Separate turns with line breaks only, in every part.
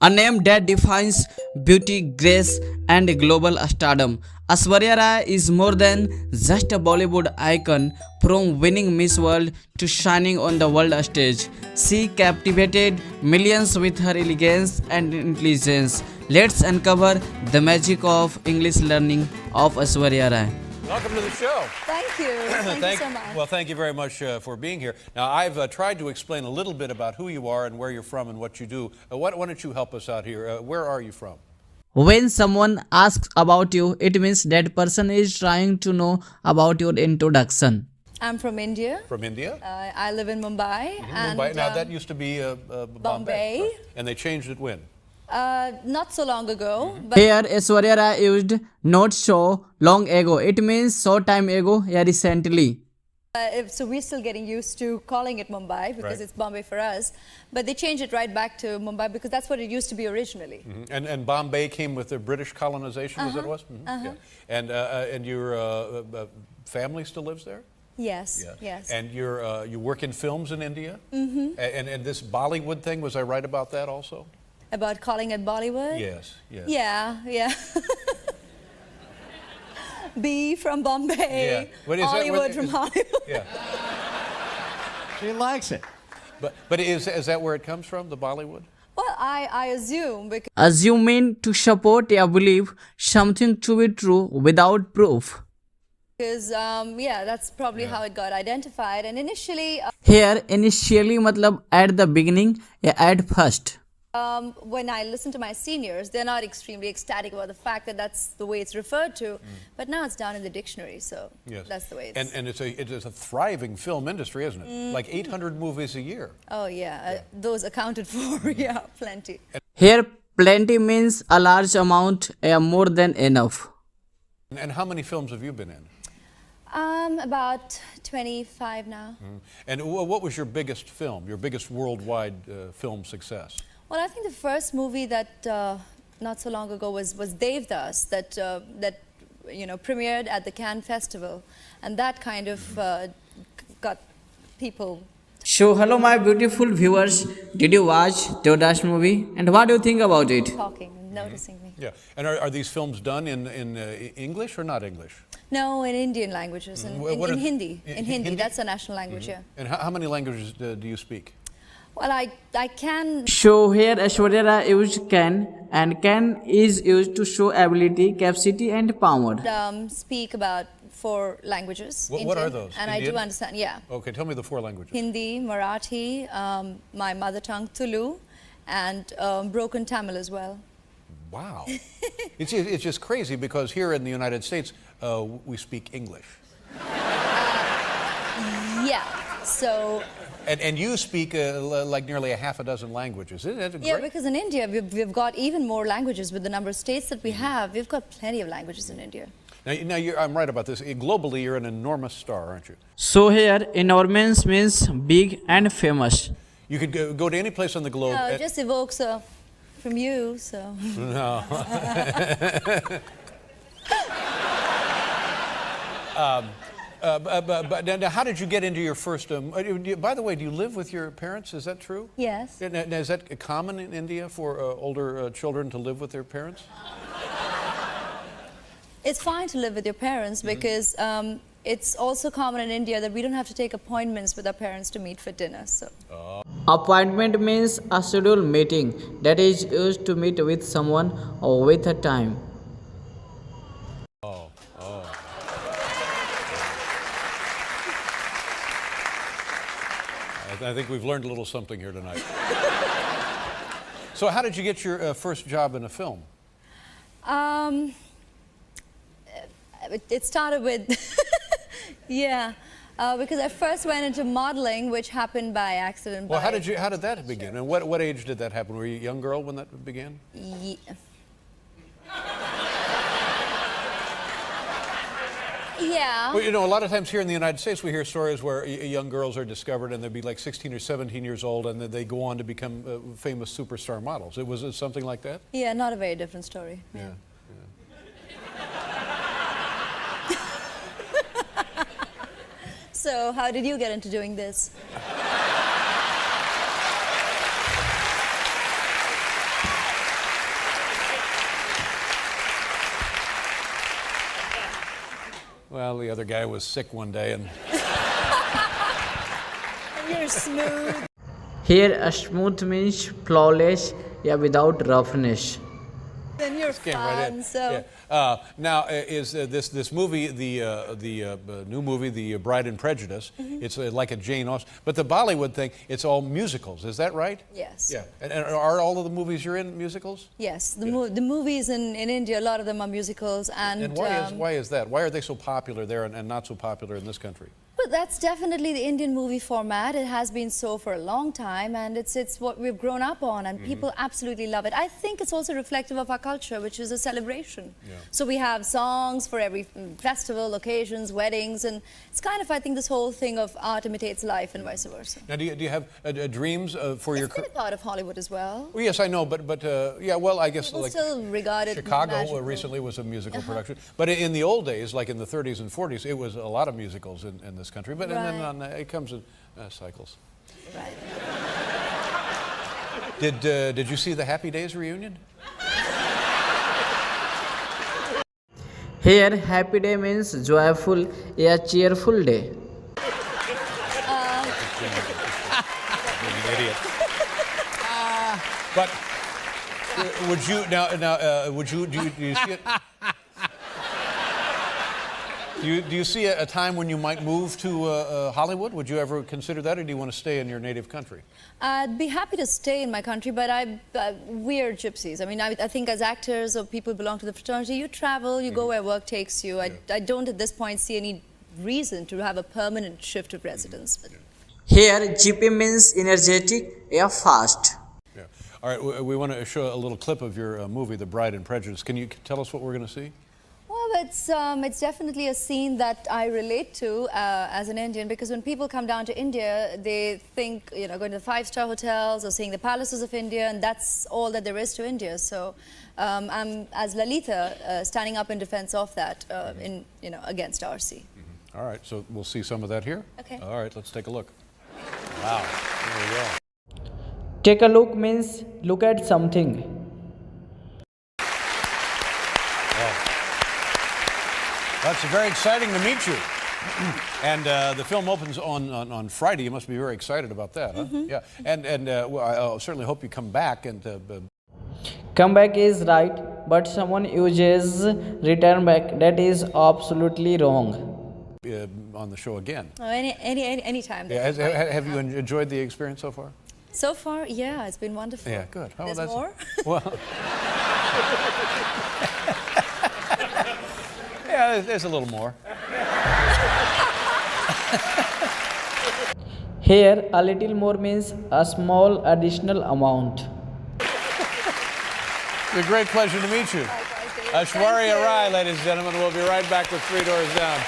a name that defines beauty, grace, and global stardom. Aishwarya Rai is more than just a Bollywood icon. From winning Miss World to shining on the world stage, she captivated millions with her elegance and intelligence. Let's uncover the magic of English learning of Aishwarya Rai.
Welcome to the show.
Thank you. Thank you so much.
Well, thank you very much for being here. Now, I've tried to explain a little bit about who you are and where you're from and what you do. Why don't you help us out here? Where are you from?
When someone asks about you, it means that person is trying to know about your introduction.
I'm from India.
From India?
I live in Mumbai. And,
Mumbai. Now, that used to be Bombay.
Bombay.
And they changed it when?
Not so long ago. But
Here, Aishwarya Rai used not so long ago. It means short time ago, yeah, recently.
so we're still getting used to calling it Mumbai because
Right.
it's Bombay for us. But they changed it right back to Mumbai because that's what it used to be originally.
And Bombay came with the British colonization, was that what it was? Yeah. And your family still lives there?
Yes.
Yeah.
Yes.
And you work in films in India? And this Bollywood thing, was I right about that also?
About calling it Bollywood?
Yes, yes.
Yeah. B from Bombay.
Yeah. What is that?
Hollywood from Hollywood.
Yeah.
She likes it.
But is that where it comes from, the Bollywood?
Well, I assume because
Assuming to support or believe something to be true without proof.
that's probably how it got identified. And initially,
Here, initially matlab at the beginning, yeah, at first.
when I listen to my seniors, they're not extremely ecstatic about the fact that that's the way it's referred to. But now it's down in the dictionary, so
Yes.
that's the way it's.
And it is a thriving film industry, isn't it? Like 800 movies a year.
Oh yeah, those accounted for. Yeah, plenty.
Here, plenty means a large amount, more than enough.
And how many films have you been in?
About 25 now.
And what was your biggest film, your biggest worldwide film success?
Well, I think the first movie that not so long ago was Devdas that premiered at the Cannes Festival, and that kind of got people.
So, hello my beautiful viewers. Did you watch Devdas movie? And what do you think about it?
Talking and noticing me.
Yeah. And are these films done in English or not English?
No, in Indian languages, in Hindi. In Hindi,
Hindi?
that's a national language, yeah.
And how many languages do you speak?
Well, I can.
So here Aishwarya Rai used can, and can is used to show ability, capacity and power.
Speak about 4 languages.
What are
Indian,
those?
And
Indian?
I do understand, yeah.
Okay, tell me the 4 languages.
Hindi, Marathi, my mother tongue Tulu, and broken Tamil as well.
Wow. It's just crazy because here in the United States, we speak English.
Yeah, so.
And you speak like nearly a half a dozen languages. Isn't that great?
Yeah, because in India, we've got even more languages with the number of states that we have. We've got plenty of languages in India.
Now I'm right about this. Globally, you're an enormous star, aren't you?
So here enormous means big and famous.
You could go to any place on the globe.
No, it just evokes from you, so.
No. But now, how did you get into your first? By the way, do you live with your parents? Is that true?
Yes.
Now, is that common in India for older children to live with their parents?
It's fine to live with your parents because it's also common in India that we don't have to take appointments with our parents to meet for dinner. So.
Appointment means a scheduled meeting that is used to meet with someone or with a time.
I think we've learned a little something here tonight. So how did you get your first job in a film?
It started with, because I first went into modeling, which happened by accident.
Well, how did that begin? And what age did that happen? Were you a young girl when that began?
Yeah.
Well, a lot of times here in the United States, we hear stories where young girls are discovered and they'd be like 16 or 17 years old and then they go on to become famous superstar models. Was it something like that?
Yeah, not a very different story.
Yeah.
So how did you get into doing this?
Well, the other guy was sick one day, and
You're smooth.
Here, a smooth means flawless, yeah, without roughness.
Then you're
came right in.
fun. So
Yeah. Now, is this movie the new movie, The Bride and Prejudice? It's like a Jane Austen, but the Bollywood thing, it's all musicals. Is that right?
yes.
Yeah. And are all of the movies you're in musicals?
Yes, the movies in India, a lot of them are musicals,
And why is that? Why are they so popular there and not so popular in this country?
but that's definitely the Indian movie format. It has been so for a long time, and it's what we've grown up on, and people absolutely love it. I think it's also reflective of our culture, which is a celebration.
Yeah.
So we have songs for every festival, occasions, weddings, and it's kind of, I think, this whole thing of art imitates life and vice versa.
Now, do you have dreams for your
It's been a part of Hollywood as well.
Well, yes, I know, but yeah, well, I guess
People
like
still regard it
Chicago
magical.
recently was a musical production, but in the old days, like in the 30s and 40s, it was a lot of musicals in this country. But and then it comes in cycles.
Right.
Did you see the Happy Days reunion?
Here, happy day means joyful, a cheerful day.
Being an idiot. But would you would you do you see it? Do you see a time when you might move to Hollywood? Would you ever consider that, or do you want to stay in your native country?
I'd be happy to stay in my country, but we're gypsies. I mean, I think as actors or people who belong to the fraternity, you travel, you go where work takes you. I don't at this point see any reason to have a permanent shift of residence. But
Here, GP means energetic, yeah, fast.
Yeah. All right, we want to show a little clip of your movie, The Bride and Prejudice. Can you tell us what we're going to see?
Well, it's definitely a scene that I relate to as an Indian, because when people come down to India, they think, going to the five-star hotels or seeing the palaces of India, and that's all that there is to India. So I'm, as Lalita, standing up in defense of that, against RC.
All right, so we'll see some of that here.
Okay.
All right, let's take a look. Wow, there we go.
Take a look means look at something.
That's very exciting to meet you. And the film opens on Friday. You must be very excited about that, huh? Yeah. And well, I certainly hope you come back and.
Comeback is right, but someone uses return back. That is absolutely wrong.
On the show again.
Oh, any time.
Yeah, have you enjoyed the experience so far?
So far, yeah, it's been wonderful.
Yeah, good. Oh,
There's more?
Well. Yeah, there's a little more.
Here, a little more means a small additional amount.
It's a great pleasure to meet you. Aishwarya Rai, ladies and gentlemen. We'll be right back with Three Doors Down.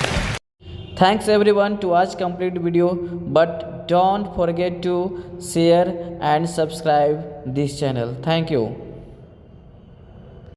Thanks everyone to watch complete video, but don't forget to share and subscribe this channel. Thank you.